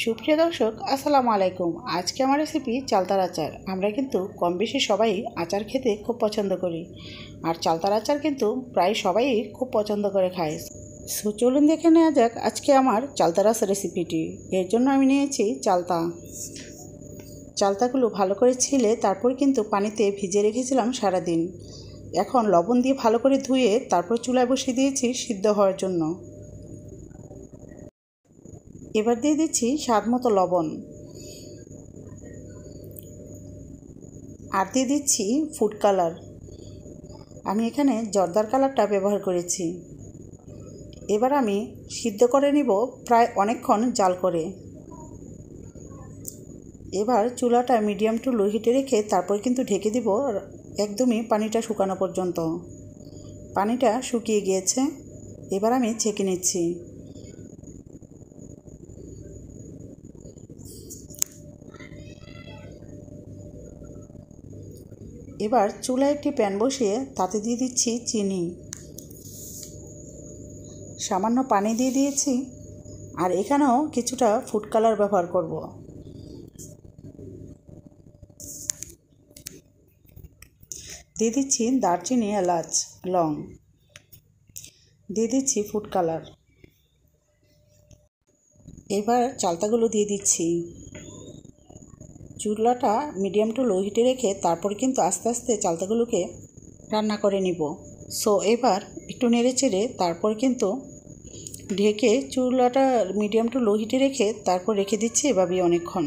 সুপ্রিয় দর্শক আসসালামু আলাইকুম। আজকে আমার রেসিপি চালতার আচার। আমরা কিন্তু কম বেশি সবাই আচার খেতে খুব পছন্দ করি, আর চালতার আচার কিন্তু প্রায় সবাই খুব পছন্দ করে খায়। সো চলুন দেখে নেওয়া যাক আজকে আমার চালতার আচার রেসিপিটি। এর জন্য আমি নিয়েছি চালতাগুলো ভালো করে ছিলে তারপর কিন্তু পানিতে ভিজিয়ে রেখেছিলাম সারাদিন। এখন লবণ দিয়ে ভালো করে ধুয়ে তারপর চুলায় বসিয়ে দিয়েছি সিদ্ধ হওয়ার জন্য। এবার দিয়ে দিচ্ছি স্বাদ মতো লবণ, আর দিয়ে দিচ্ছি ফুড কালার। আমি এখানে জর্দার কালারটা ব্যবহার করেছি। এবার আমি সিদ্ধ করে নিব প্রায় অনেকক্ষণ জাল করে। এবার চুলাটা মিডিয়াম টু লো হিটে রেখে তারপর কিন্তু ঢেকে দিব একদমই পানিটা শুকানো পর্যন্ত। পানিটা শুকিয়ে গিয়েছে, এবার আমি ছেঁকে নিচ্ছি। এবার চুলায় একটি প্যান বসিয়ে তাতে দিয়ে দিচ্ছি চিনি, সামান্য পানি দিয়ে দিয়েছি, আর এখানেও কিছুটা ফুড কালার ব্যবহার করব। দিয়ে দিচ্ছি দারচিনি, এলাচ, লং, দিয়ে দিচ্ছি ফুড কালার। এবার চালতাগুলো দিয়ে দিচ্ছি। চুলাটা মিডিয়াম টু লো হিটে রেখে তারপর কিন্তু আস্তে আস্তে চালতাগুলোকে রান্না করে নিব। সো এবার একটু নেড়ে চেড়ে তারপর কিন্তু ঢেকে চুলাটা মিডিয়াম টু লো হিটে রেখে তারপর রেখে দিচ্ছি এভাবেই অনেকক্ষণ।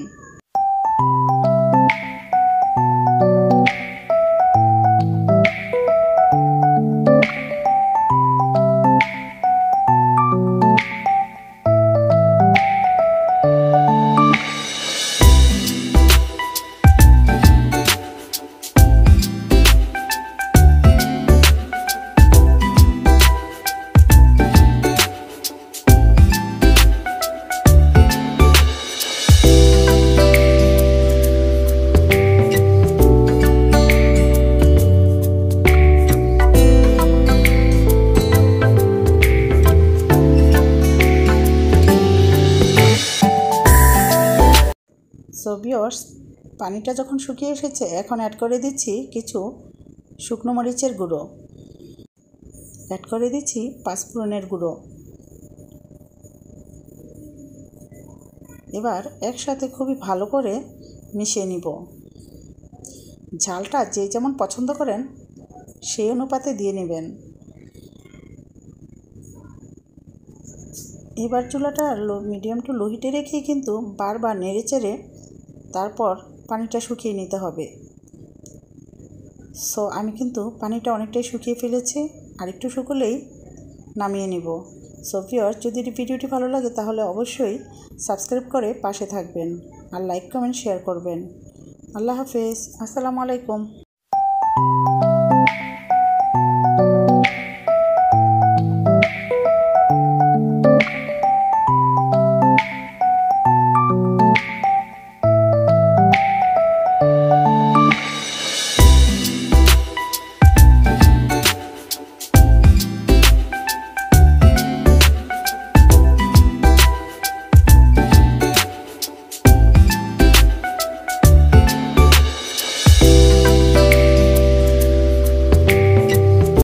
সো ভিউয়ার্স, পানিটা যখন শুকিয়ে এসেছে এখন অ্যাড করে দিচ্ছি কিছু শুকনো মরিচের গুঁড়ো, অ্যাড করে দিচ্ছি পাঁচফোড়নের গুঁড়ো। এবার একসাথে খুবই ভালো করে মিশিয়ে নিব। ঝালটা যে যেমন পছন্দ করেন সেই অনুপাতে দিয়ে নেবেন। এবার চুলাটা মিডিয়াম টু লো হিটে রেখেই কিন্তু বারবার নেড়ে চেড়ে তারপর পানিটা শুকিয়ে নিতে হবে। সো আমি কিন্তু পানিটা অনেকটাই শুকিয়ে ফেলেছি, আর একটু শুকলেই নামিয়ে নিব। সো ভিউয়ার্স, যদি ভিডিওটি ভালো লাগে তাহলে অবশ্যই সাবস্ক্রাইব করে পাশে থাকবেন, আর লাইক কমেন্ট শেয়ার করবেন। আল্লাহ হাফেজ, আসসালামু আলাইকুম।